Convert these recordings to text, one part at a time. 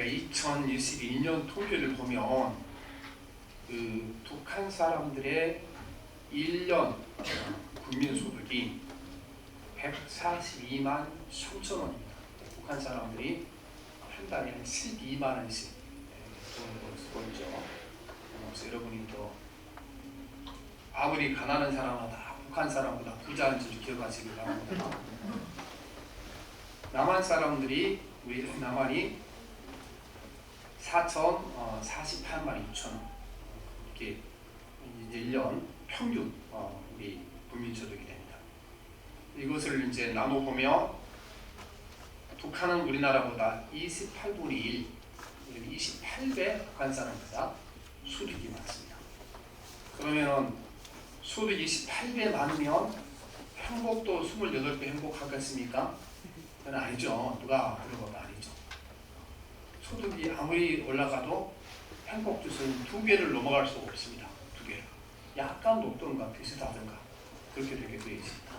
2022년 통계를 보면 그 북한 사람들의 1년 국민소득이 142만 3천 원입니다. 북한 사람들이 한 달에 한 12만 원씩 돈을 쓰고 있죠. 그래서 여러분이 또 아무리 가난한 사람마다 북한 사람보다 부자인 줄 기억하시기 바랍니다. 남한 사람들이 우리 남한이 4,048만 2천 원 이렇게 이제 1년 평균 우리 국민소득이 됩니다. 이것을 이제 나눠보면 북한은 우리나라보다 28분의 1, 28배 북한 사람보다 소득이 많습니다. 그러면은 소득 28배 많으면 행복도 28배 행복하겠습니까? 그건 아니죠. 누가 그러고도 아니죠. 소득이 아무리 올라가도 행복 지수는 2배를 넘어갈 수가 없습니다. 2배. 약간 높던가 비슷하던가 그렇게 되게 되어 있습니다.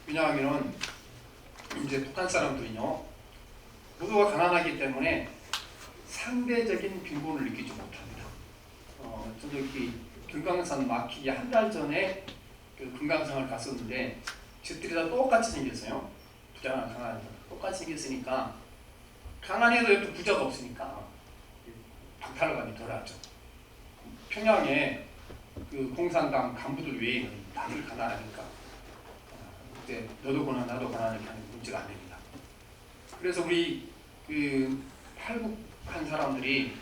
왜냐하면 이제 북한 사람들은요 모두가 가난하기 때문에 상대적인 빈곤을 느끼지 못합니다. 저도 이렇게 금강산 막히기 한 달 전에 그 금강산을 갔었는데 집들이 다 똑같이 생겼어요. 부자나 가난하나 똑같이 생겼으니까 가난해도 옆에 부자가 없으니까 박탈감이 덜하죠. 평양에 그 공산당 간부들 외에는 다들 가난하니까 그때 너도 가난 나도 가난하게 하는 문제가 안 됩니다. 그래서 우리 그 탈북한 사람들이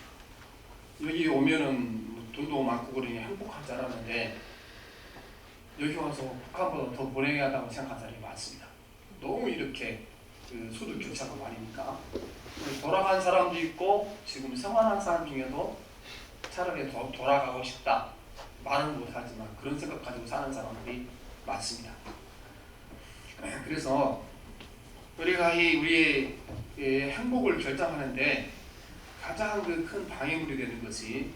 여기 오면은 돈도 많고 그러니 행복할 줄 알았는데 여기 와서 북한보다 더 불행하다고 생각하는 사람이 많습니다. 너무 이렇게 그 소득 격차가 많으니까 돌아간 사람도 있고 지금 생활한 사람 중에도 차라리 더 돌아가고 싶다 말은 못하지만 그런 생각 가지고 사는 사람들이 많습니다. 그래서 우리가 우리의 행복을 결정하는데 가장 그 큰 방해물이 되는 것이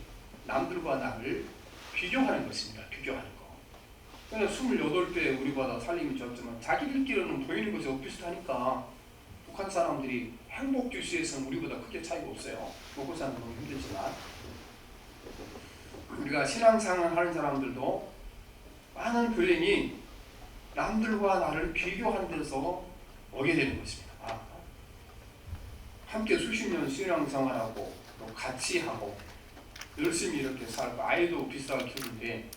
남들과 나를 비교하는 것입니다. 비교하는 거. 그러니까 28배 우리보다 살림이 적지만 자기들끼리는 보이는 것이 비슷하니까 북한 사람들이 행복 지수에서는 우리보다 크게 차이가 없어요. 먹고 사는 건 너무 힘들지만 우리가 신앙생활 하는 사람들도 많은 불행이 남들과 나를 비교하는 데서 오게 되는 것입니다. 함께 수십 년 신앙생활하고 또 같이 하고 열심히 이렇게 살고 아이도 비슷하게 키우는데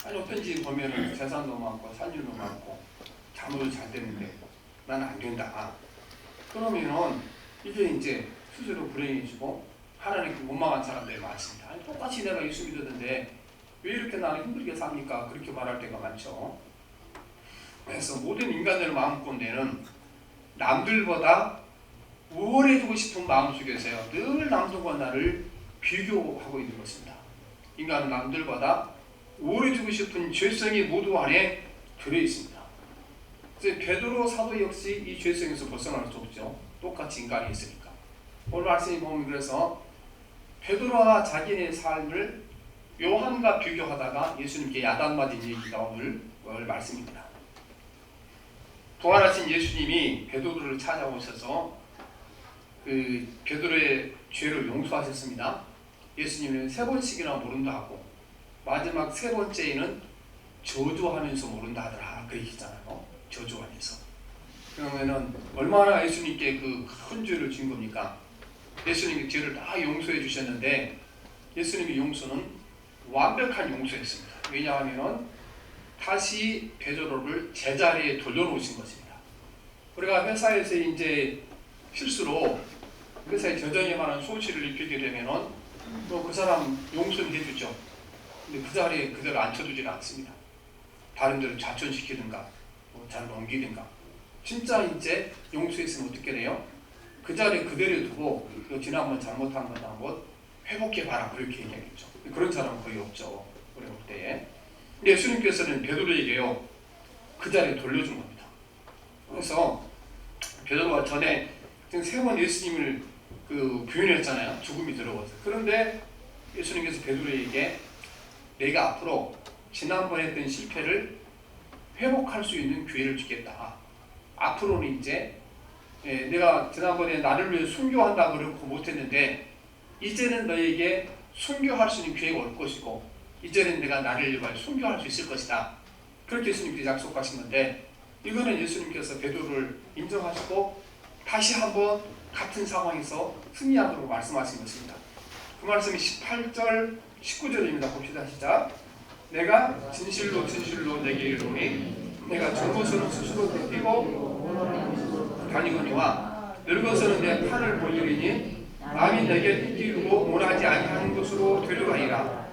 어떤 집 보면은 재산도 많고 산유도 많고 자녀도 잘 되는데 나는 안 된다. 그러면은 이게 이제 스스로 불행해지고 하나님께 원망한 사람들이 많습니다. 똑같이 내가 예수 믿었는데 왜 이렇게 나는 힘들게 삽니까? 그렇게 말할 때가 많죠. 그래서 모든 인간들 마음고대는 남들보다 우월해지고 싶은 마음속에서요 늘 남들과 나를 비교하고 있는 것입니다. 인간은 남들보다 우월해지고 싶은 죄성이 모두 안에 들어있습니다. 그래서 베드로 사도 역시 이 죄성에서 벗어날 수 없죠. 똑같이 인간이 있으니까. 오늘 말씀이 보면 그래서 베드로와 자기의 삶을 요한과 비교하다가 예수님께 야단맞은 얘기가 오늘 말씀입니다. 부활하신 예수님이 베드로를 찾아오셔서 그 베드로의 죄를 용서하셨습니다. 예수님은 3번씩이나 모른다 하고 마지막 3번째에는 저주하면서 모른다 하더라. 그 얘기잖아요. 저주하면서. 그러면은 얼마나 예수님께 그 큰 죄를 진 겁니까? 예수님이 죄를 다 용서해 주셨는데 예수님의 용서는 완벽한 용서였습니다. 왜냐하면 다시 베드로를 제자리에 돌려놓으신 것입니다. 우리가 회사에서 이제 실수로 회사에 저정에 관한 소실을 입히게 되면은 또 그 사람 용서는 해주죠. 근데 그 자리에 그대로 앉혀두질 않습니다. 다른 데로 좌천시키든가 자리를 옮기든가. 진짜 이제 용서했으면 어떻게 돼요? 그 자리에 그대로 두고 너 지난번 잘못한 건 한번 회복해봐라 그렇게 얘기하겠죠. 그런 사람은 거의 없죠. 어려울 때에. 근데 예수님께서는 베드로에게요 그 자리에 돌려준 겁니다. 그래서 베드로가 전에 지금 3번 예수님을 그 부인했잖아요. 죽음이 들어와서. 그런데 예수님께서 베드로에게 내가 앞으로 지난번에 했던 실패를 회복할 수 있는 기회를 주겠다. 앞으로는 이제 내가 지난번에 나를 위해 순교한다 그러고 못했는데 이제는 너에게 순교할 수 있는 기회가 올 것이고 이제는 내가 나를 위해 순교할 수 있을 것이다. 그렇게 예수님께서 약속하신 건데 이거는 예수님께서 베드로를 인정하시고 다시 한번 같은 상황에서 승리하도록 말씀하신 것입니다. 그 말씀이 18절 19절입니다. 봅시다. 시작. 내가 진실로 진실로 내게 이르노니 내가 젊어서는 스스로 뛰고 다니거니와 늙어서는 내 팔을 벌리리니 남이 내게 뛰고 원하지 아니하는 것으로 되려가리라.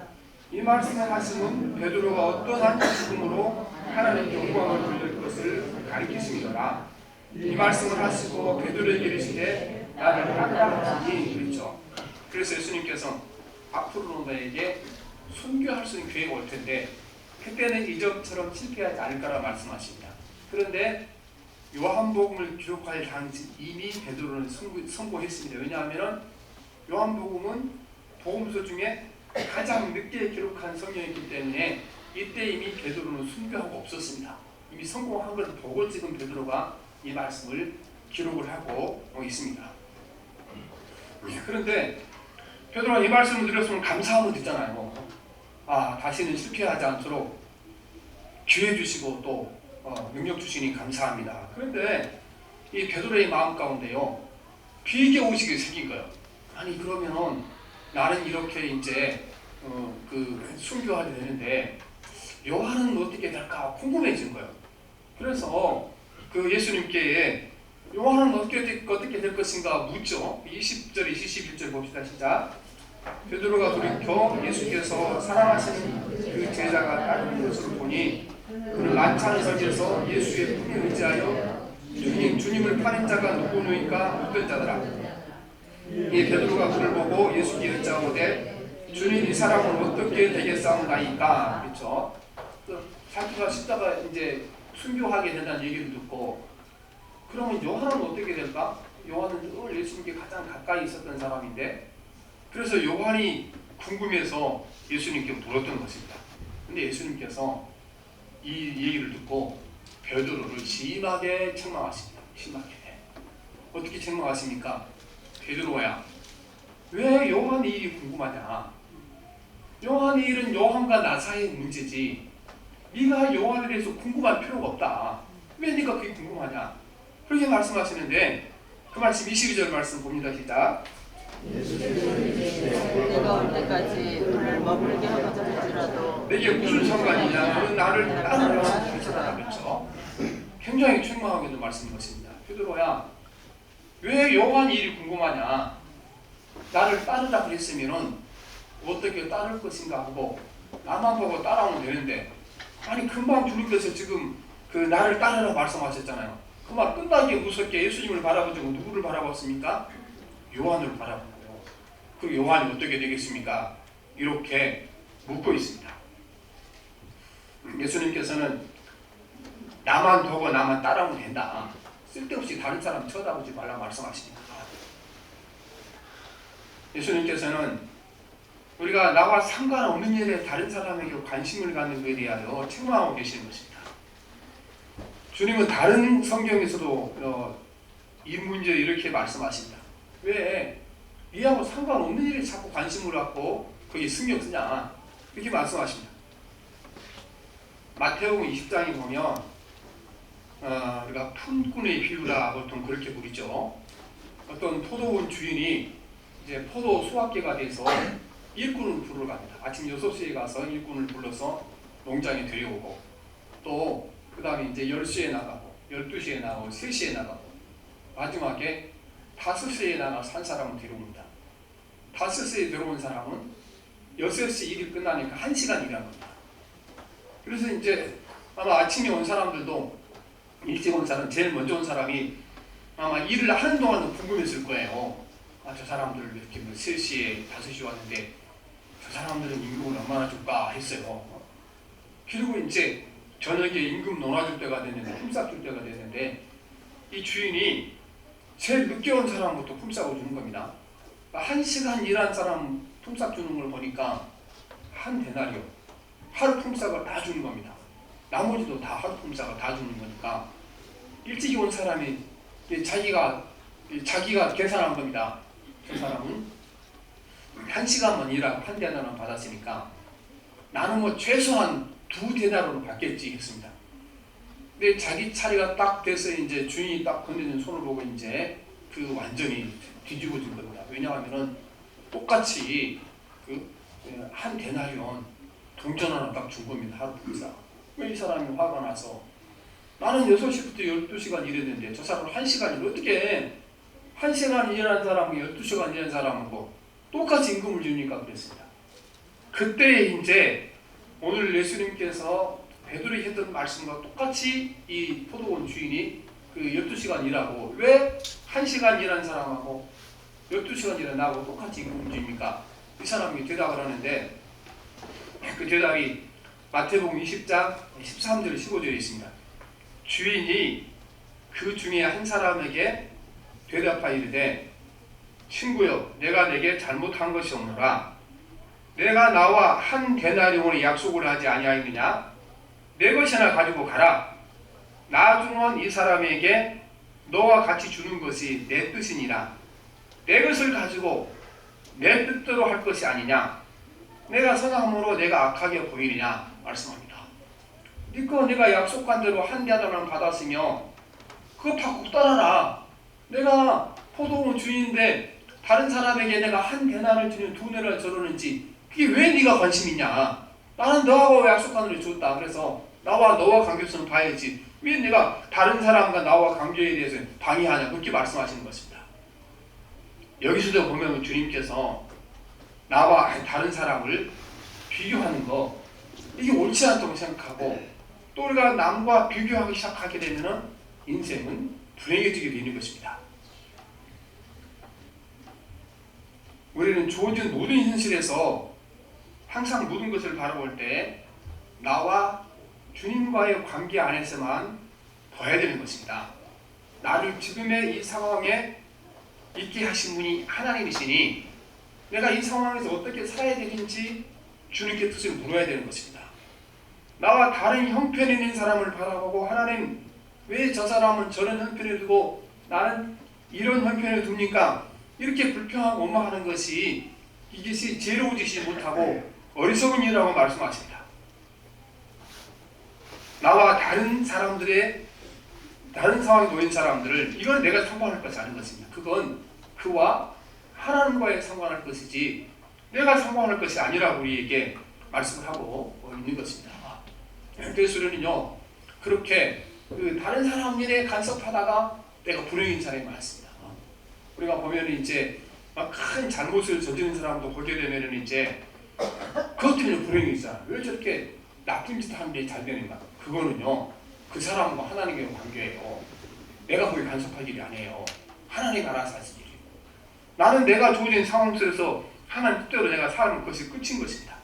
이 말씀을 하시면 베드로가 어떠한 죽음으로 하나님께 영광을 돌릴 것을 가리키심이더라. 이 말씀을 하시고 베드로에게 이르시되 나를 따르라 하시니 그랬죠. 그래서 예수님께서 앞으로 너에게 순교할 수 있는 기회가 올 텐데 그때는 이전처럼 실패하지 않을 거라 말씀하십니다. 그런데 요한복음을 기록할 당시 이미 베드로는 성공했습니다. 왜냐하면 요한복음은 복음서 중에 가장 늦게 기록한 성경이기 때문에 이때 이미 베드로는 순교하고 없었습니다. 이미 성공한 것을 보고 지금 베드로가 이 말씀을 기록을 하고 있습니다. 그런데 베드로가 이 말씀을 들었으면 감사하면 되잖아요. 다시는 실패하지 않도록 기회 주시고 또 능력 주시니 감사합니다. 그런데 이 베드로의 마음 가운데요 비계 의식이 생긴 거예요. 아니 그러면은 나는 이렇게 이제 순교하게 되는데 요한은 어떻게 될까 궁금해진 거예요. 그래서 그 예수님께 요한은 어떻게 될 것인가 묻죠. 20절 21절 봅시다. 시작. 베드로가 돌이켜 예수께서 사랑하시는 그 제자가 따르는 것을 보니 그는 만찬석에서 예수의 품에 의지하여 주님을 파는 자가 누구누이까 묻던 자더라. 이 베드로가 그를 보고 예수께 여짜오되 주님 이 사람은 어떻게 되겠사옵나이까. 그렇죠. 자기가 십자가 이제 순교하게 된다는 얘기를 듣고 그러면 요한은 어떻게 될까? 요한은 늘 예수님께 가장 가까이 있었던 사람인데 그래서 요한이 궁금해서 예수님께 물었던 것입니다. 근데 예수님께서 이 얘기를 듣고 베드로를 심하게 책망하십니다. 심하게. 어떻게 책망하십니까? 베드로야, 왜 요한의 일이 궁금하냐? 요한의 일은 요한과 나 사이의 문제지. 네가 요한에 대해서 궁금할 필요가 없다. 왜 네가 그게 궁금하냐? 그렇게 말씀하시는데 그 말씀 22절 말씀 봅니다. 시작. 내가 올 때까지 너를 머물게 하고자 할지라도 내게 무슨 상관이냐? 너는 나를 따르라 하시더라. 그렇죠? 굉장히 책망하게도 말씀인 것입니다. 베드로야, 왜 요한 일이 궁금하냐? 나를 따르라 그랬으면은 어떻게 따를 것인가 하고 나만 보고 따라오면 되는데 아니 금방 주님께서 지금 나를 따르라 말씀하셨잖아요. 그 말 끝나기에 무섭게 예수님을 바라보지 누구를 바라봤습니까? 요한을 바라보고 그 요한이 어떻게 되겠습니까? 이렇게 묻고 있습니다. 예수님께서는 나만 보고 나만 따라오면 된다. 쓸데없이 다른 사람 쳐다보지 말라 말씀하십니다. 예수님께서는 우리가 나와 상관없는 일에 다른 사람에게 관심을 갖는 것에 대하여 책망하고 계시는 것입니다. 주님은 다른 성경에서도 이 문제 이렇게 말씀하십니다. 왜 이하고 상관없는 일에 자꾸 관심을 갖고 거기에 신경 쓰냐 이렇게 말씀하십니다. 마태복음 20장에 보면 우리가 품꾼의 비유라 보통 그렇게 부르죠. 어떤 포도원 주인이 이제 포도 수확기가 돼서 일꾼을 부르러 갑니다. 아침 6시에 가서 일꾼을 불러서 농장에 데려오고 또 그 다음에 이제 10시에 나가고 12시에 나가고 3시에 나가고 마지막에 5시에 나가서 한 사람을 데려옵니다. 5시에 들어온 사람은 6시 일이 끝나니까 1시간 일한 겁니다. 그래서 이제 아마 아침에 온 사람들도 일찍 온 사람, 제일 먼저 온 사람이 아마 일을 하는 동안도 궁금했을 거예요. 저 사람들 이렇게 3시에 5시 왔는데 저 사람들은 임금을 얼마나 줄까 했어요. 그리고 이제 저녁에 임금 놀아줄 때가 됐는데 품삯 줄 때가 됐는데 이 주인이 제일 늦게 온 사람부터 품삯을 주는 겁니다. 1시간 일한 사람 품삯 주는 걸 보니까 한 데나리오 하루 품삯을 다 주는 겁니다. 나머지도 다 하루 품삯을 다 주는 거니까 일찍 온 사람이 자기가 계산한 겁니다. 저 사람은 1시간만 일하고 한 데나는 받았으니까 나는 뭐 최소한 2데나리온은 받겠지 했습니다. 근데 자기 차례가 딱 돼서 이제 주인이 딱 건네는 손을 보고 이제 그 완전히 뒤집어진 겁니다. 왜냐하면은 똑같이 한 데나리온 동전 하나 딱 준 겁니다. 하루 분사. 왜 이 사람이 화가 나서 나는 6시부터 12시간 일했는데 저 사람은 1시간을 어떻게 1시간 일하는 사람하고 12시간 일하는 사람하고 똑같이 임금을 주니까 그랬습니다. 그때 이제 오늘 예수님께서 베드로에 했던 말씀과 똑같이 이 포도원 주인이 그 12시간 일하고 왜 1시간 일하는 사람하고 12시간 일하는 나하고 똑같이 임금을 줍니까? 이 사람이 대답을 하는데 그 대답이 마태복음 20장 13절 15절에 있습니다. 주인이 그 중에 한 사람에게 대답하여 이르되 친구여 내가 내게 잘못한 것이 없노라. 내가 나와 한 데나리온의 약속을 하지 아니하였느냐? 내 것이나 가지고 가라. 나중은 이 사람에게 너와 같이 주는 것이 내 뜻이니라. 내 것을 가지고 내 뜻대로 할 것이 아니냐? 내가 선함으로 내가 악하게 보이느냐? 말씀합니다. 니꺼 내가 약속한 대로 한 데나리온 받았으며 그거 받고 따라라. 내가 포도원 주인인데 다른 사람에게 내가 한 데나리온을 주는 2데나리온을 저러는지 그게 왜 네가 관심 있냐? 나는 너하고 약속한 대로 줬다. 그래서 나와 너와 관계성을 봐야지. 왜 내가 다른 사람과 나와 관계에 대해서 방해하냐? 그렇게 말씀하시는 것입니다. 여기서도 보면 주님께서 나와 다른 사람을 비교하는 거 이게 옳지 않다고 생각하고 또 우리가 남과 비교하기 시작하게 되면 인생은 불행해지게 되는 것입니다. 우리는 주어진 모든 현실에서 항상 모든 것을 바라볼 때 나와 주님과의 관계 안에서만 봐야 되는 것입니다. 나를 지금의 이 상황에 있게 하신 분이 하나님이시니 내가 이 상황에서 어떻게 살아야 되는지 주님께 뜻을 물어야 되는 것입니다. 나와 다른 형편에 있는 사람을 바라보고 하나님 왜 저 사람은 저런 형편에 두고 나는 이런 형편에 둡니까? 이렇게 불평하고 원망하는 것이 이것이 지혜로워지지 못하고 어리석은 일이라고 말씀하십니다. 나와 다른 사람들의 다른 상황에 놓인 사람들을 이건 내가 상관할 것이 아닌 것입니다. 그건 그와 하나님과의 상관할 것이지 내가 상관할 것이 아니라고 우리에게 말씀을 하고 있는 것입니다. 그래서 우리는요 그렇게 다른 사람 일에 간섭하다가 내가 불행인 사람이 많습니다. 우리가 보면 이제 큰 잘못을 저지른 사람도 보게 되면 이제 그것 때문에 불행이잖아. 왜 저렇게 나쁜 짓 하는 게 잘 되는가? 그거는요 그 사람과 하나님의 관계예요. 내가 거기 간섭할 일이 아니에요. 하나님 알아서 하실 일이에요. 나는 내가 주어진 상황 속에서 하나님 뜻대로 내가 사는 것이 끝인 것입니다.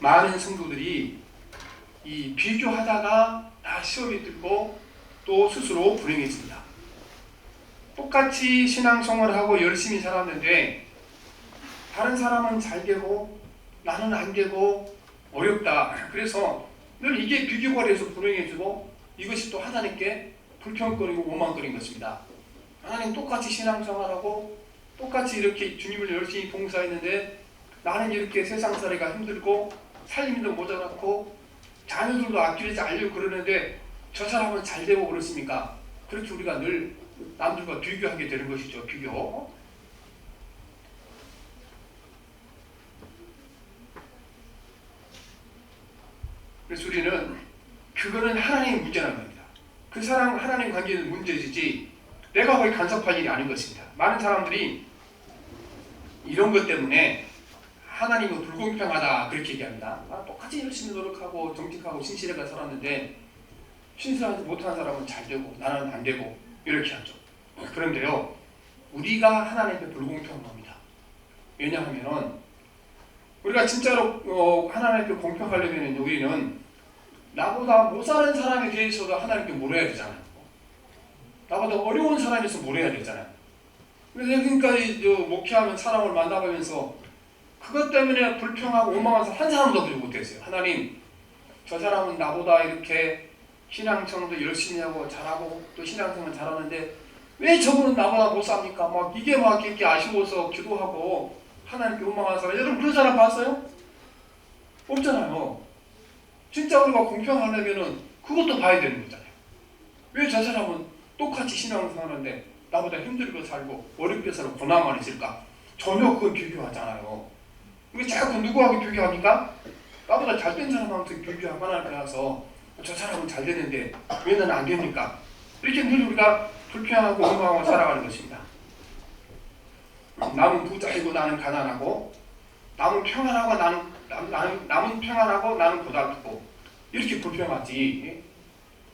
많은 성도들이 이 비교하다가 다 시험이 들고 또 스스로 불행해집니다. 똑같이 신앙생활을 하고 열심히 살았는데 다른 사람은 잘 되고 나는 안 되고 어렵다. 그래서 늘 이게 비교가 돼서 불행해지고 이것이 또 하나님께 불평거리고 원망거린 것입니다. 하나님 똑같이 신앙생활하고 똑같이 이렇게 주님을 열심히 봉사했는데 나는 이렇게 세상살이가 힘들고 살림도 모자랐고 자녀들도 아끼지 않으려고 그러는데 저 사람은 잘 되고 그렇습니까? 그렇게 우리가 늘 남들과 비교하게 되는 것이죠. 비교. 그래서 우리는 그거는 하나님의 문제라는 겁니다. 그 사람 하나님 관계는 문제이지 내가 거기 간섭할 일이 아닌 것입니다. 많은 사람들이 이런 것 때문에 하나님은 불공평하다 그렇게 얘기합니다. 똑같이 열심히 노력하고 정직하고 신실하게 살았는데 신실하지 못한 사람은 잘 되고 나는 안 되고 이렇게 하죠. 그런데요 우리가 하나님께 불공평한 겁니다. 왜냐하면 우리가 진짜로 하나님께 공평하려면 우리는 나보다 못 사는 사람에 대해서도 하나님께 물어야 되잖아요. 나보다 어려운 사람에서 물어야 되잖아요. 그래서 지금까지 목회하면 사람을 만나가면서 그것 때문에 불평하고 원망해서 한 사람도 보지 못했어요. 하나님 저 사람은 나보다 이렇게 신앙생활도 열심히 하고 잘하고 또 신앙생활 잘하는데 왜 저분은 나보다 못 삽니까? 막 이게 막 이렇게 아쉬워서 기도하고 하나님께 원망하는 사람, 여러분 그런 사람 봤어요? 없잖아요. 진짜 우리가 공평하려면은 그것도 봐야 되는 거잖아요. 왜 저 사람은 똑같이 신앙생활하는데 나보다 힘들게 살고 어렵게 살고 고난만 있을까? 전혀 그걸 비교하잖아요. 이게 자꾸 누구하고 비교합니까? 나보다 잘된 사람한테 비교하고 하나님 앞서 저 사람은 잘 되는데 왜 나는 안 됩니까? 이렇게 늘 우리가 불평하고 원망하고 살아가는 것입니다. 남은 부자이고 나는 가난하고, 남은 평안하고 남은 평안하고 나는 고달프고, 이렇게 불평하지.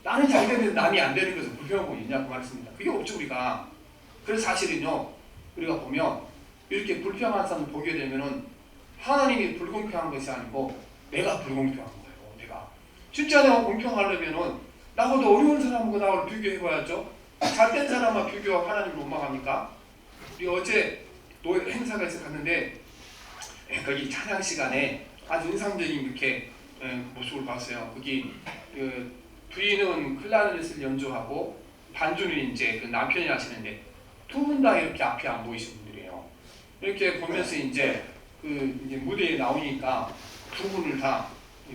나는 잘 되는데 남이 안 되는 것을 불평하고 있냐고 말했습니다. 그게 없죠 우리가. 그래서 사실은요, 우리가 보면 이렇게 불평한 사람을 보게 되면은 하나님이 불공평한 것이 아니고 내가 불공평한 거예요. 내가 진짜 내가 공평하려면은 나보다 어려운 사람하고 나를 비교해봐야죠. 잘된 사람만 비교하고 하나님을 원망합니까? 우리 어제 노예 행사가 있어 갔는데 거기 찬양 시간에 아주 인상적인 이렇게 모습을 봤어요. 거기 부인은 클라리넷을 연주하고 반주는 이제 그 남편이 하시는데 두 분 다 이렇게 앞에 안 보이시는 분들이에요. 이렇게 보면서 이제 이제 무대에 나오니까 두 분을 다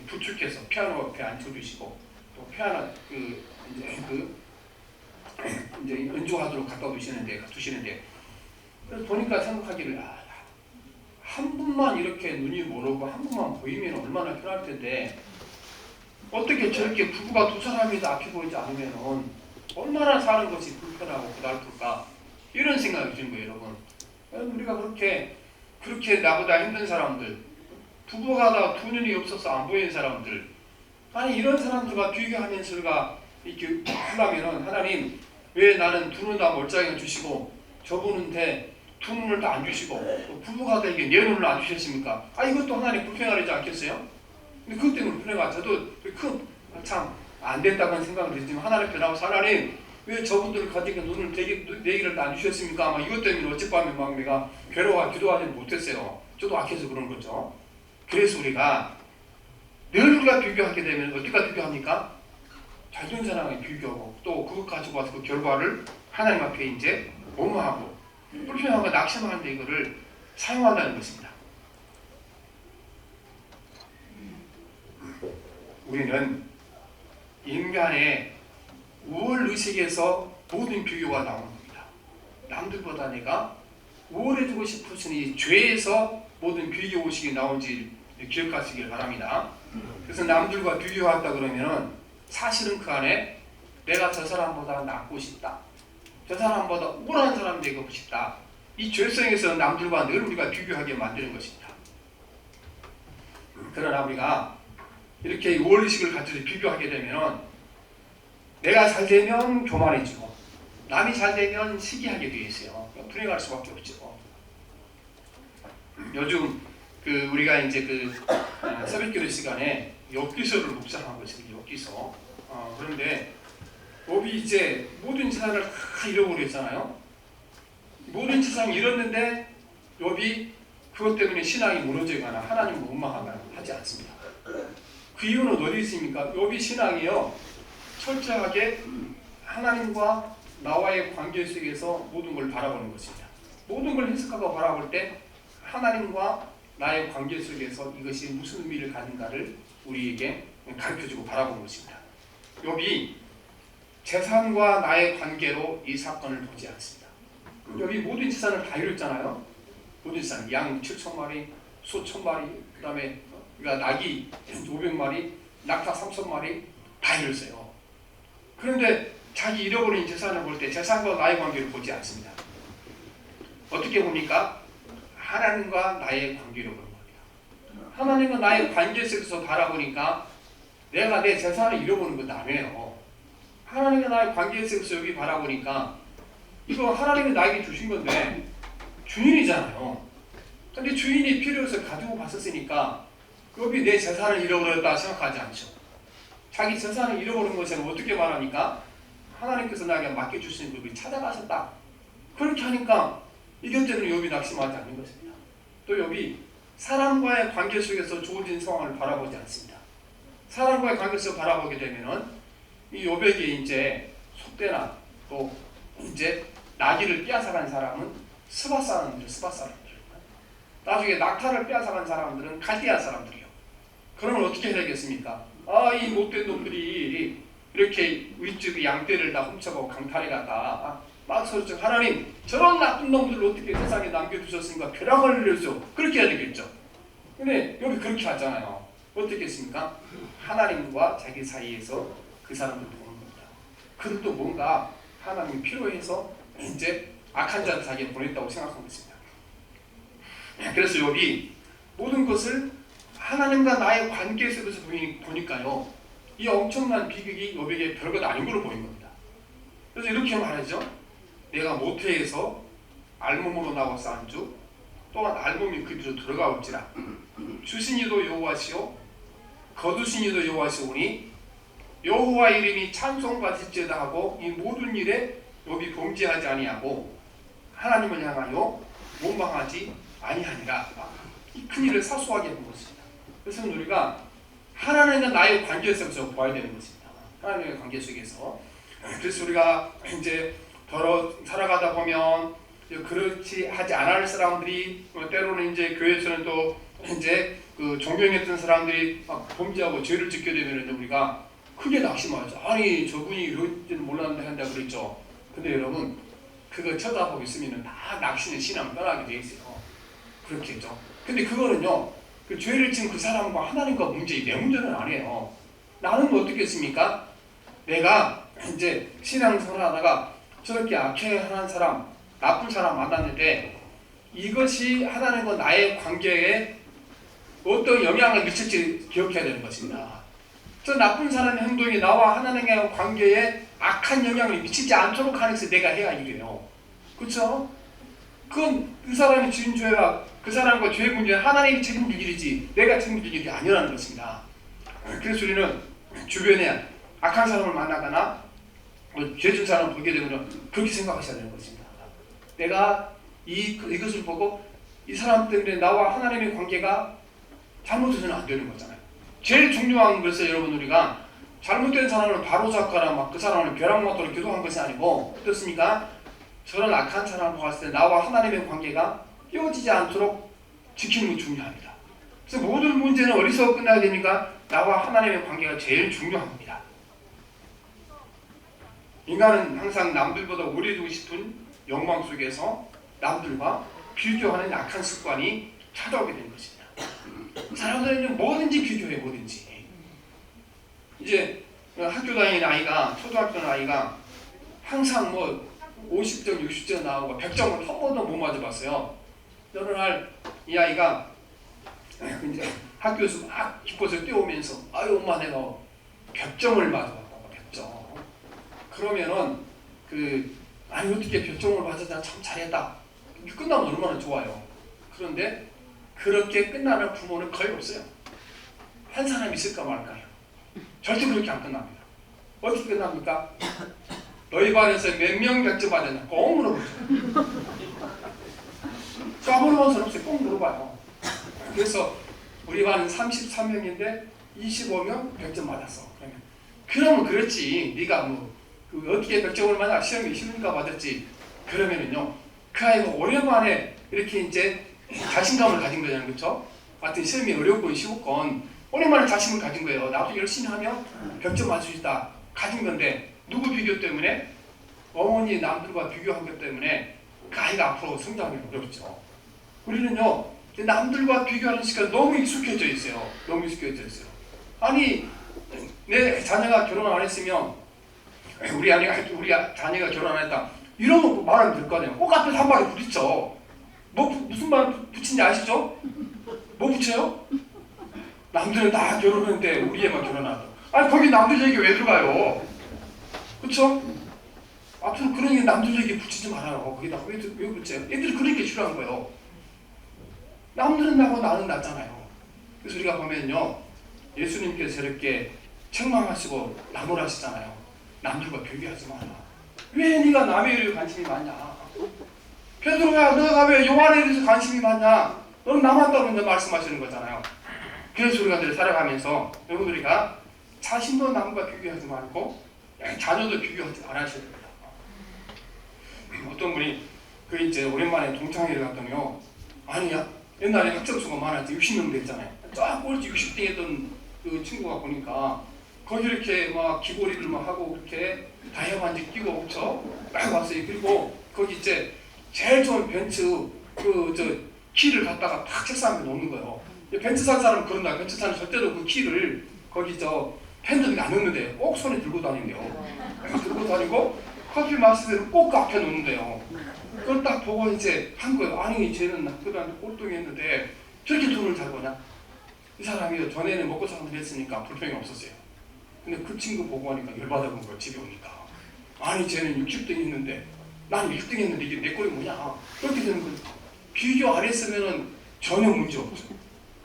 부축해서 피아노 옆에 앉혀주시고 또 피아노 이제 연주하도록 갖다 두시는데 그래서 보니까 생각하기를 한 분만 이렇게 눈이 모르고 한 분만 보이면 얼마나 편할 텐데 어떻게 저렇게 부부가 두 사람이 다 앞이 보이지 않으면 얼마나 사는 것이 불편하고 고달플까 이런 생각이 드는 거예요. 여러분 우리가 그렇게 나보다 힘든 사람들 부부가 다 두 눈이 없어서 안 보이는 사람들 아니 이런 사람들과 비교하면서 우리가 이렇게 하려면은 하나님 왜 나는 두 눈 다 멀쩡하게 주시고 저분한테 두 눈을 다 안 주시고 부부가 다 이게 네 눈을 안 주셨습니까? 이것도 하나님 불평하지 않겠어요? 근데 그것 때문에 불평하 저도 참 안 됐다는 생각을 들지만 하나님 변하고 하나님 왜 저분들을 가지고 눈을 네 개를 다 안 주셨습니까? 이것 때문에 어젯밤에 막 내가 괴로워 기도하지 못했어요. 저도 악해서 그런 거죠. 그래서 우리가 늘 우리가 비교하게 되면 어디가 비교합니까? 잘된 사람에 비교하고 또 그것 가지고 와서 그 결과를 하나님 앞에 이제 원망하고 불평하고 낙심하는데 이거를 사용한다는 것입니다. 우리는 인간의 우월의식에서 모든 비교가 나오는 겁니다. 남들보다 내가 우월해지고 싶으신 이 죄에서 모든 비교의식이 나온지 기억하시길 바랍니다. 그래서 남들과 비교한다 그러면은 사실은 그 안에 내가 저 사람보다 낫고 싶다. 저 사람보다 우월한 사람 되고 싶다. 이 죄성에서 남들과 늘 우리가 비교하게 만드는 것입니다. 그러나 우리가 이렇게 우월의식을 가지고 비교하게 되면은 내가 잘 되면 교만해지고 남이 잘 되면 시기하게 되어 있어요. 불행할 수밖에 없죠. 요즘 우리가 이제 새벽기도 시간에 욥기서를 묵상하고 있어요. 욥기서. 그런데 욥이 이제 모든 재산을 다 잃어버렸잖아요. 모든 재산을 잃었는데 욥이 그것 때문에 신앙이 무너지거나 하나님을 원망하거나 하지 않습니다. 그 이유는 어디 있습니까? 욥이 신앙이요 철저하게 하나님과 나와의 관계 속에서 모든 걸 바라보는 것입니다. 모든 걸 해석하고 바라볼 때 하나님과 나의 관계 속에서 이것이 무슨 의미를 가진가를 우리에게 가르쳐주고 바라보는 것입니다. 욥이 재산과 나의 관계로 이 사건을 보지 않습니다. 욥이 모든 재산을 다 잃었잖아요. 모든 재산, 양 7,000마리, 소 1,000마리, 그 다음에 낙이 500마리, 낙타 3,000마리 다 잃었어요. 그런데 자기 잃어버린 재산을 볼 때 재산과 나의 관계를 보지 않습니다. 어떻게 봅니까? 하나님과 나의 관계로 보는 겁니다. 하나님과 나의 관계 속에서 바라보니까 내가 내 재산을 잃어보는 것도 아니에요. 하나님과 나의 관계 속에서 여기 바라보니까 이거 하나님이 나에게 주신 건데 주인이잖아요. 근데 주인이 필요해서 가지고 갔었으니까 욥이 내 재산을 잃어버렸다 생각하지 않죠. 자기 재산을 잃어버린 것을 어떻게 말합니까? 하나님께서 나에게 맡겨주신 것을 찾아가셨다. 그렇게 하니까 이것 때문에 욥이 낙심하지 않는 것입니다. 또 욥이 사람과의 관계 속에서 주어진 상황을 바라보지 않습니다. 사람과의 관계 속에서 바라보게 되면은 이 요백이 이제 속대나 또 이제 나귀를 빼앗아간 사람은 스바 사람들. 나중에 낙타를 빼앗아간 사람들은 갈대아 사람들이요. 그러면 어떻게 해야 되겠습니까? 이 못된 놈들이 이렇게 윗집의 양떼를 다 훔쳐가고 강탈해 갔다. 막 소리쳐 하나님 저런 나쁜 놈들을 어떻게 세상에 남겨두셨으니까 벼랑을 내려줘. 그렇게 해야 되겠죠. 근데 여기 그렇게 하잖아요. 어떻게 했습니까? 하나님과 자기 사이에서 그 사람을 보는 겁니다. 그것도 뭔가 하나님이 필요해서 이제 악한 자를 자기에 보냈다고 생각하고 있습니다. 그래서 여기 모든 것을 하나님과 나의 관계 속에서 보니까요, 이 엄청난 비극이 요백에 별것 아닌 걸로 보인 겁니다. 그래서 이렇게 말하죠. 내가 모태에서 알몸으로 나와 쌓은주 또한 알몸이 그 뒤로 들어가올지라. 주신 이도 여호와시오 거두신 이도 여호와시오니 여호와 이름이 찬송받을지어다 하고 이 모든 일에 욥이 범죄하지 아니하고 하나님을 향하여 원망하지 아니하니라. 이 큰 일을 사소하게 본 것입니다. 그래서 우리가 하나님과 나의 관계 속에서 보아야 되는 것입니다. 하나님의 관계 속에서. 그래서 우리가 이제 살아가다 보면 그렇지 하지 않을 사람들이 때로는 이제 교회에서는 또 이제 그 존경했던 사람들이 막 범죄하고 죄를 짓게 되면 우리가 크게 낙심하죠. 아니 저분이 이런지는 몰랐는데 한다 그랬죠. 근데 여러분 그거 쳐다보고 있으면 다 낙심의 신앙을 떠나게 돼 있어요. 그렇겠죠. 근데 그거는요, 그 죄를 지은 그 사람과 하나님과 내 문제는 아니에요. 나는 어떻겠습니까? 내가 이제 신앙생활 하다가 저렇게 악행하는 사람, 나쁜 사람 만났는데 이것이 하나님과 나의 관계에 어떤 영향을 미칠지 기억해야 되는 것입니다. 저 나쁜 사람의 행동이 나와 하나님과의 관계에 악한 영향을 미치지 않도록 하는 것을 내가 해야 이래요. 그렇죠? 그건 그 사람이 지은 죄와 그 사람과 죄의 문제는 하나님이 책임질 일이지 내가 책임질 일이 아니라는 것입니다. 그래서 우리는 주변에 악한 사람을 만나거나 죄진 사람을 보게 되면 그렇게 생각하셔야 되는 것입니다. 내가 이것을 보고 이 사람 때문에 나와 하나님의 관계가 잘못해서는 안 되는 거잖아요. 제일 중요한 것은 여러분 우리가 잘못된 사람을 바로잡거나 막 그 사람을 벼랑맞도록 기도한 것이 아니고 어떻습니까? 저런 악한 사람을 보았을 때 나와 하나님의 관계가 깨어지지 않도록 지키는 게 중요합니다. 그래서 모든 문제는 어디서 끝나야 되니까 나와 하나님의 관계가 제일 중요한 겁니다. 인간은 항상 남들보다 오래 두고 싶은 욕망 속에서 남들과 비교하는 악한 습관이 찾아오게 되는 것입니다. 사람들은 뭐든지 비교해, 뭐든지. 이제 학교 다니는 아이가, 초등학교 아이가 항상 50점, 60점 나오고 100점을 한 번도 못 맞아봤어요. 어느 날 이 아이가 이제 학교에서 막 기뻐서 뛰어오면서 아유 엄마 내가 100점을 맞아봤다고. 100점. 그러면은 아니 어떻게 100점을 맞았다, 참 잘했다. 끝나면 얼마나 좋아요. 그런데 그렇게 끝나는 부모는 거의 없어요. 한 사람 있을까 말까요. 절대 그렇게 안 끝납니다. 어떻게 끝납니까? 너희 반에서 몇 명 100점 받았냐? 꼭 물어보죠. 까불어본 사람 없어요. 꼭 물어봐요. 그래서 우리 반은 33명인데 25명 100점 받았어. 그러면 그렇지. 네가 어떻게 100점을 맞아? 시험이 쉬우니까 받았지. 그러면은요, 그 아이가 오랜만에 이렇게 이제 자신감을 가진 거잖아요. 그렇죠? 하여튼 시험이 어렵건 쉬웠건 오랜만에 자신을 가진 거예요. 나도 열심히 하면 100점 맞을 수 있다. 가진 건데 누구 비교 때문에? 어머니 남들과 비교한 것 때문에 그 아이가 앞으로 성장하기 어렵죠. 우리는요, 남들과 비교하는 시간 너무 익숙해져 있어요. 너무 익숙해져 있어요. 아니, 내 자녀가 결혼 안 했으면 우리 자녀가 결혼 안 했다. 이런 말하면 될 거 아니에요. 꼭 앞에서 한 마디 부딪혀. 무슨 말 붙인지 아시죠? 뭐 붙여요? 남들은 다 결혼했는데 우리 애만 결혼하다. 아니 거기 남들 얘기 왜 들어가요? 그쵸? 앞으로 그런 게 남들 얘기 붙이지 말아요. 거기다 왜 붙여요? 애들이 그렇게 싫어한 거예요. 남들은 나고 나는 낫잖아요. 그래서 우리가 보면요, 예수님께서 저렇게 책망하시고 나무라시잖아요. 남들과 비교하지 마라. 왜 네가 남의 일에 관심이 많냐? 베드로야, 너가 왜 요한에 대해서 관심이 많냐? 너는 나만 따르는데 말씀하시는 거잖아요. 그래서 우리가 늘 살아가면서 여러분 우리가 자신도 남과 비교하지 말고 자녀도 비교하지 말아셔야 됩니다. 어떤 분이 그 이제 오랜만에 동창회를 갔더니요. 아니야 옛날에 학점수가 많았지 60명 됐잖아요. 쫙 꼴찌 60등 했던 그 친구가 보니까 거기 이렇게 막 귀걸이를 막 하고 그렇게 다이아반지 끼고 그쵸? 막 왔어요. 그리고 거기 이제 제일 좋은 벤츠 그 저 키를 갖다가 탁 책상에 놓는 거예요. 벤츠 산 사람은 그런다. 벤츠 사는 절대로 그 키를 거기 저 팬들이 안 넣는데요. 꼭 손에 들고 다닌대요. 들고 다니고 커피 마실 때는 꼭 그 앞에 놓는데요. 그걸 딱 보고 이제 한 거예요. 아니 쟤는 학교 다닐 때 꼴등이 했는데 저렇게 돈을 잘 버냐? 이 사람이 전에는 먹고 사는 일 했으니까 불평이 없었어요. 근데 그 친구 보고 하니까 열받아본 거예요. 집에 오니까. 아니 쟤는 60등 했는데 나는 1등 했는데 이게 내 꼴이 뭐냐? 그렇게 되는 거예요. 비교 안 했으면 전혀 문제 없죠.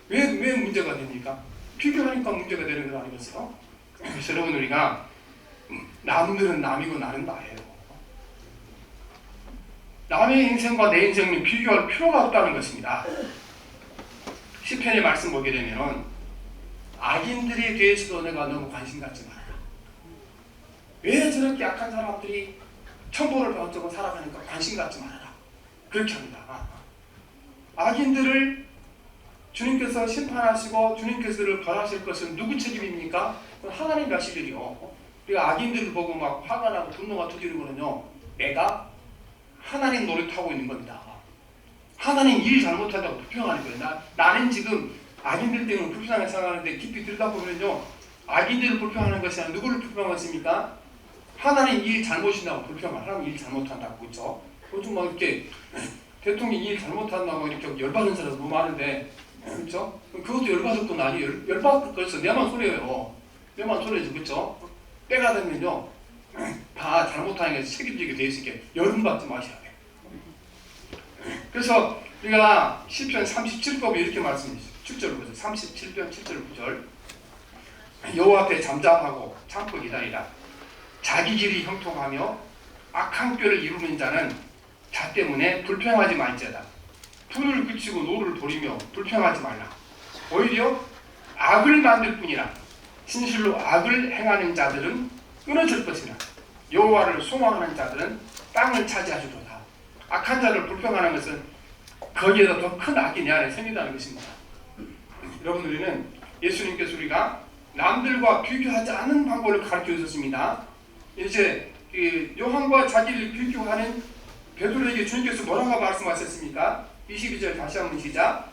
왜 문제가 됩니까? 비교하니까 문제가 되는 거 아니겠어요? 그래서 여러분 우리가 남들은 남이고 나는 나예요. 남의 인생과 내 인생을 비교할 필요가 없다는 것입니다. 시편의 말씀 보게 되면 악인들에 대해서도 내가 너무 관심 갖지 말아라. 왜 저렇게 약한 사람들이 천벌을 받고 살아가니까 관심 갖지 말아라. 그렇게 합니다. 악인들을 주님께서 심판하시고 주님께서를 벌하실 것은 누구 책임입니까? 하나님 가시들이요. 우리가 악인들을 보고 막 화가 나고 분노가 터지는거는요. 내가 하나님 노릇하고 있는 겁니다. 하나님 일 잘못한다고 불평하는 거예요. 나는 지금 악인들 때문에 불쌍하게 생각하는데 깊이 들여다보면요. 악인들을 불평하는 것이 아니라 누구를 불평하고 있습니까? 하나님 일 잘못이라고 불평하는 하나님 일 잘못한다고 그렇죠? 요즘 막 이렇게 대통령 일 잘못한다고 이렇게 열받는 사람 너무 많은데 그렇죠? 그것도 열받을 건 아니에요. 열받을 거에서 내만 손해요. 내만 손해죠. 그렇죠? 때가 되면요. 다 잘못하는 게 책임지게 돼 있으니까 열받지 마셔야 돼요. 그래서 우리가 시편 37법에 이렇게 말씀해주세요. 7절 보세요. 37편 7절 9절 여호와 앞에 잠잠하고 참고 기다리라. 자기 길이 형통하며 악한 꾀를 이루는 자는 자 때문에 불평하지 말지어다. 분을 그치고 노를 돌리며 불평하지 말라. 오히려 악을 만들 뿐이라. 진실로 악을 행하는 자들은 끊어질 것이라. 여호와를 소망하는 자들은 땅을 차지하주도다. 악한 자를 불평하는 것은 거기에서 더 큰 악이 내 안에 생긴다는 것입니다. 여러분 우리는 예수님께서 우리가 남들과 비교하지 않는 방법을 가르쳐 주셨습니다. 이제 요한과 자기를 비교하는 베드로에게 주님께서 뭐라고 말씀하셨습니까? 22절 다시 한번 시작.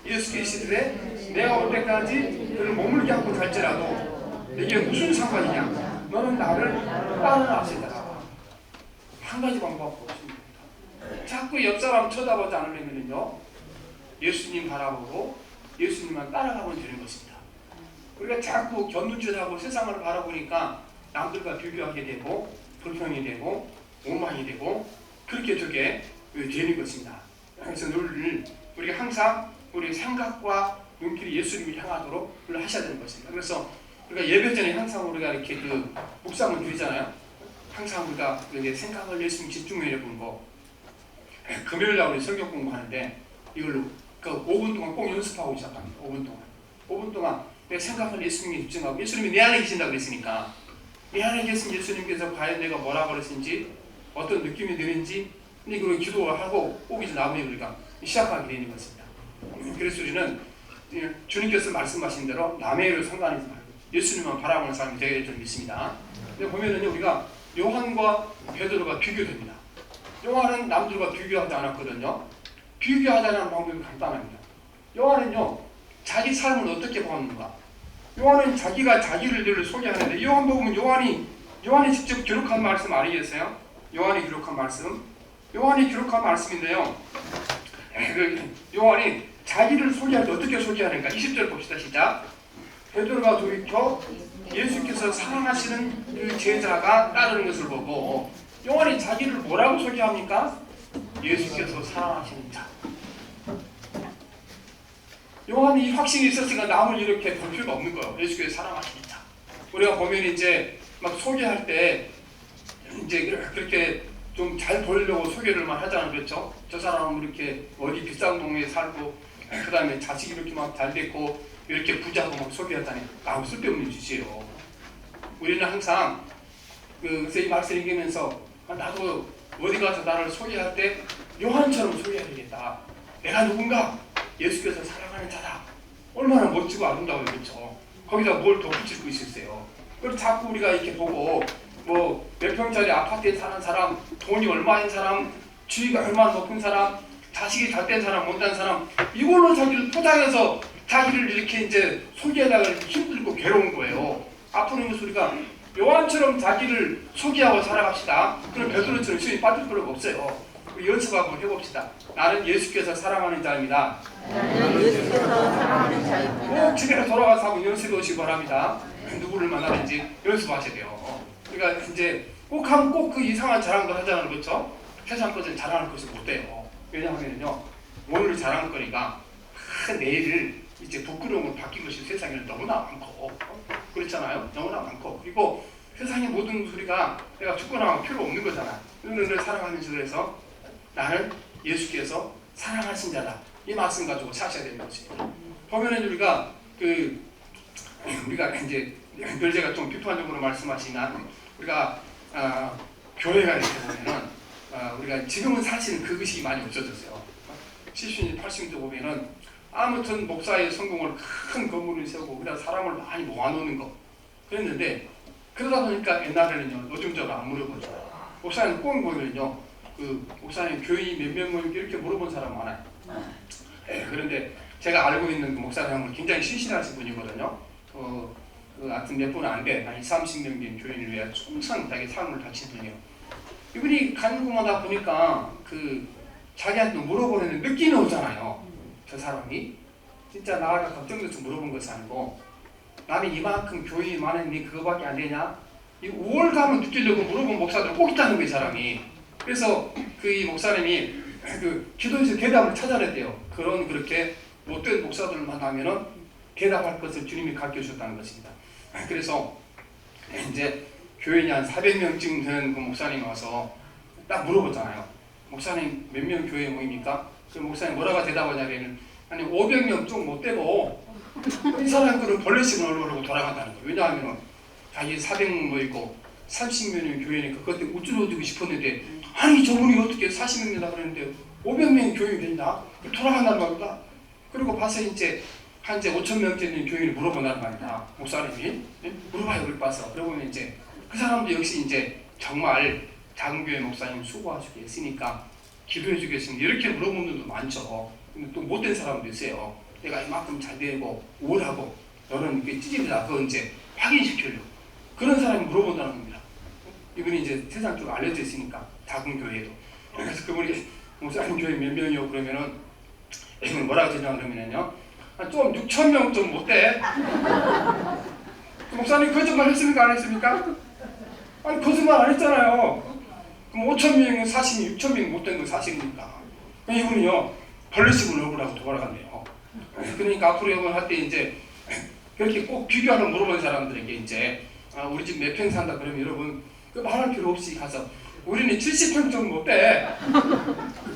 예수께서 이르시되 내가 올 때까지 그를 머물게 하고 갈지라도 내게 무슨 상관이냐? 너는 나를 따르라 하시더라. 한 가지 방법밖에 없습니다. 자꾸 옆 사람 쳐다보지 않으면요 예수님 바라보고 예수님만 따라가면 되는 것입니다. 우리가 자꾸 견눈질하고 세상을 바라보니까 남들과 비교하게 되고 불평이 되고 오만이 되고 그렇게 저게 되는 것입니다. 그래서 늘 우리가 항상 우리 생각과 눈길이 예수님을 향하도록 하셔야 되는 것입니다. 그래서 우리가 예배 전에 항상 우리가 이렇게 그 묵상을 드리잖아요. 항상 우리가 생각을 예수님 집중해야 보는 거. 금요일날 우리 성경 공부하는데 이걸로 그 5분 동안 꼭 연습하고 시작합니다. 5분 동안 내 생각을 예수님에 집중하고 예수님이 내 안에 계신다고 그랬으니까 내 안에 계신 예수님께서 과연 내가 뭐라고 그랬는지 어떤 느낌이 드는지 이걸 기도를 하고 꼭 이제 나중에 우리가 시작하게 되는 것입니다. 그래서 우리는 주님께서 말씀하신 대로 남의 일을 상관하지 말고 예수님만 바라보는 사람이 되게 될 줄 믿습니다. 근데 보면은요 우리가 요한과 베드로가 비교됩니다. 요한은 남들과 비교하지 않았거든요. 비교하자는 방법이 간단합니다. 요한은요 자기 삶을 어떻게 보았는가? 요한은 자기가 자기를 늘 소개하는데 요한복음은 요한이 직접 기록한 말씀 아니겠어요? 요한이 기록한 말씀인데요. 요한이 자기를 소개할 때 어떻게 소개하는가? 20절 봅시다. 시작. 베드로가 돌이켜 예수께서 사랑하시는 그 제자가 따르는 것을 보고 요한이 자기를 뭐라고 소개합니까? 예수께서 사랑하시는 자. 요한이 확신이 있었으니까 남을 이렇게 볼 필요가 없는 거예요. 예수께서 사랑하시는 자. 우리가 보면 이제 막 소개할 때 이제 그렇게 좀 잘 보이려고 소개를만 하잖아요. 그렇죠? 저 사람은 이렇게 어디 비싼 동네에 살고 그 다음에 자식이 이렇게 막 잘 됐고 이렇게 부자고 막 소개하다니 아무 쓸데없는 짓이에요. 우리는 항상 그래서 이 말씀을 읽으면서 나도 어디 가서 나를 소개할 때 요한처럼 소개해야 되겠다. 내가 누군가? 예수께서 사랑하는 자다. 얼마나 멋지고 아름다워요. 그렇죠? 거기다 뭘 덧붙일 거 있었어요. 그걸 자꾸 우리가 이렇게 보고 뭐 몇 평짜리 아파트에 사는 사람, 돈이 얼마인 사람, 주위가 얼마나 높은 사람, 자식이 잘된 사람, 못된 사람, 이걸로 자기를 포장해서 자기를 이렇게 이제 소개하다가 힘들고 괴로운 거예요. 앞으로는 우리가 요한처럼 자기를 소개하고 살아갑시다. 그럼 베드로처럼 시험에 빠질 필요가 없어요. 우리 연습 한번 해봅시다. 나는 예수께서 사랑하는 자입니다. 나는 예수께서 사랑하는 자입니다. 꼭 집에 돌아가서 한번 연습해 오시기 바랍니다. 누구를 만나는지 연습하셔야 돼요. 그러니까 이제 꼭 하면 꼭 그 이상한 자랑도 하잖아요. 그렇죠? 세상 것을 자랑할 것을 못해요. 왜냐하면요, 오늘 자랑할 거니까 내일 이제 부끄러움으로 바뀐 것이 세상에는 너무나 많고, 그렇잖아요. 너무나 많고, 그리고 세상의 모든 소리가 내가 죽거나 필요 없는 거잖아. 너를 사랑하는 줄에서 나는 예수께서 사랑하신 자다. 이 말씀 가지고 사셔야 되는 것입니다. 보면은 우리가 이제 늘 제가 좀 비판적으로 말씀하시나 우리가 교회가 이렇게 보면은 우리가 지금은 사실은 그것이 많이 없어졌어요. 70년, 80년대 보면은 아무튼 목사의 성공을 큰 건물을 세우고 그다음 사람을 많이 모아놓는 거 그랬는데 그러다 보니까 옛날에는요 노중적으로 안 물어보죠. 목사님 꼭 보면요 그 목사님 교인이 몇 명 이렇게 물어본 사람 많아요. 그런데 제가 알고 있는 그 목사님은 굉장히 신실하신 분이거든요. 하여튼 몇 분 안 돼. 한 20, 30명 된 교인을 위해 충성 자기 삶을 바친 분이에요. 이분이 가는 곳마다 보니까 자기한테 물어보는 느낌이 오잖아요. 저 사람이 진짜 나가 걱정돼서 물어본 것이 아니고 나는 이만큼 교인이 많은데 그거밖에 안 되냐? 이 우월감을 느끼려고 물어본 목사들 꼭 있다는 거예요, 사람이. 그래서 이 목사님이 기도에서 대답을 찾아냈대요. 그렇게 못된 목사들을 만나면은 대답할 것을 주님이 가르쳐 주셨다는 것입니다. 그래서 이제 교인이 한 400명쯤 되는 그 목사님이 와서 딱 물어보잖아요. 목사님 몇 명 교회 모입니까? 그 목사님 뭐라고 대답하냐면 아니 500명 좀 못 되고 이 사람들은 벌레식을 얼굴하고 돌아간다는 거예요. 왜냐하면 자기 400명 모이고 30명의 교회니까 그때 우쭐어주고 싶었는데 아니 저분이 어떻게 40명이다 그랬는데 500명의 교인이 됐나? 돌아간다는 말이다. 그리고 봐서 이제 한 5,000명째 있는 교인을 물어본다는 말이다. 목사님이 물어봐요. 우리 봐서. 그러면 이제 그 사람도 역시 이제 정말 작은 교회 목사님 수고하시고 있으니까 기도해 주겠습니다. 이렇게 물어보는 분들도 많죠. 근데 또 못된 사람도 있어요. 내가 이만큼 잘 되고 우월하고 너는 찌질이다. 그거 이제 확인시키려고. 그런 사람이 물어본다는 겁니다. 이분이 이제 세상 쪽 알려져 있으니까 작은 교회에도. 그래서 그분이 목사님 교회 몇 명이요? 그러면은 이분 뭐라고 대답을 하면요. 좀 6,000명 좀 못돼. 목사님 거짓말 했습니까? 안 했습니까? 아니 거짓말 안 했잖아요. 그럼 5,000명, 40명, 6,000명 못된 건 사실입니까? 이분이요 벌레식을 얼굴하고 돌아간대요. 그러니까 앞으로 이걸 할 때 이제 그렇게 꼭 비교하는 물어본 사람들에게 이제 우리 집 몇 평 산다 그러면 여러분 그 말할 필요 없이 가서 우리는 70평 좀 못돼.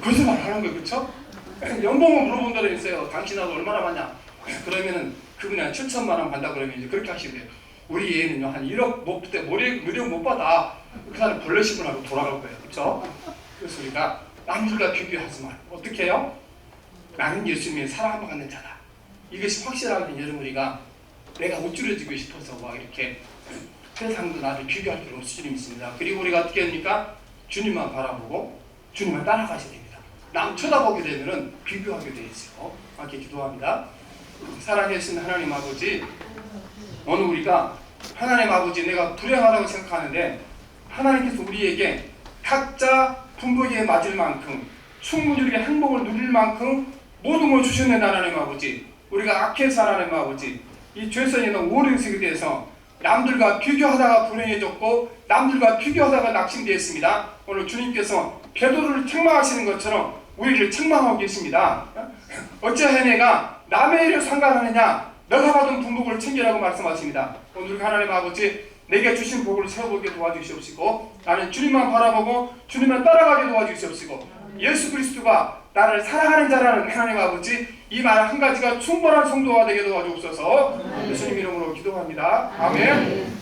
거짓말 하는 거예요, 그렇죠? 연봉을 물어본다고 했어요. 당신하고 얼마나 받냐? 그러면은 그분이 한 7천만 원 받다 그러면 이제 그렇게 하시면 돼요. 우리 얘는요 한 1억 못 받아. 그 사람 벌레식을 하고 돌아갈 거예요, 그렇죠? 그래서 우리가 남들과 비교하지 말고 어떻게 해요? 나는 예수님의 사랑받는 자다. 이것이 확실하게 여러분 우리가 내가 우쭐해지고 싶어서 막 이렇게 세상도 나를 비교할 필요 없이 주님 있습니다. 그리고 우리가 어떻게 합니까? 주님만 바라보고 주님만 따라가셔야 됩니다. 남 쳐다보게 되면은 비교하게 돼 있어요. 이렇게 기도합니다. 사랑하시는 하나님 아버지, 오늘 우리가 하나님 아버지 내가 불행하다고 생각하는데 하나님께서 우리에게 각자 분부에 맞을 만큼 충분히 우리에게 행복을 누릴 만큼 모든 걸 주셨는데 하나님 아버지, 우리가 악해서 하나님 아버지 이 죄성에 있는 오랜세에 대해서 남들과 비교하다가 불행해졌고 남들과 비교하다가 낙심되었습니다. 오늘 주님께서 베드로를 책망하시는 것처럼 우리를 책망하고 계십니다. 어찌하여 내가 남의 일을 상관하느냐? 너가 받은 분복을 챙기라고 말씀하십니다. 오늘 하나님 아버지 내게 주신 복을 세워보게 도와주시옵시고 나는 주님만 바라보고 주님만 따라가게 도와주시옵시고 예수 그리스도가 나를 사랑하는 자라는 하나님 아버지 이 말 한 가지가 충분한 성도가 되게 도와주옵소서. 예수님 이름으로 기도합니다. 아멘.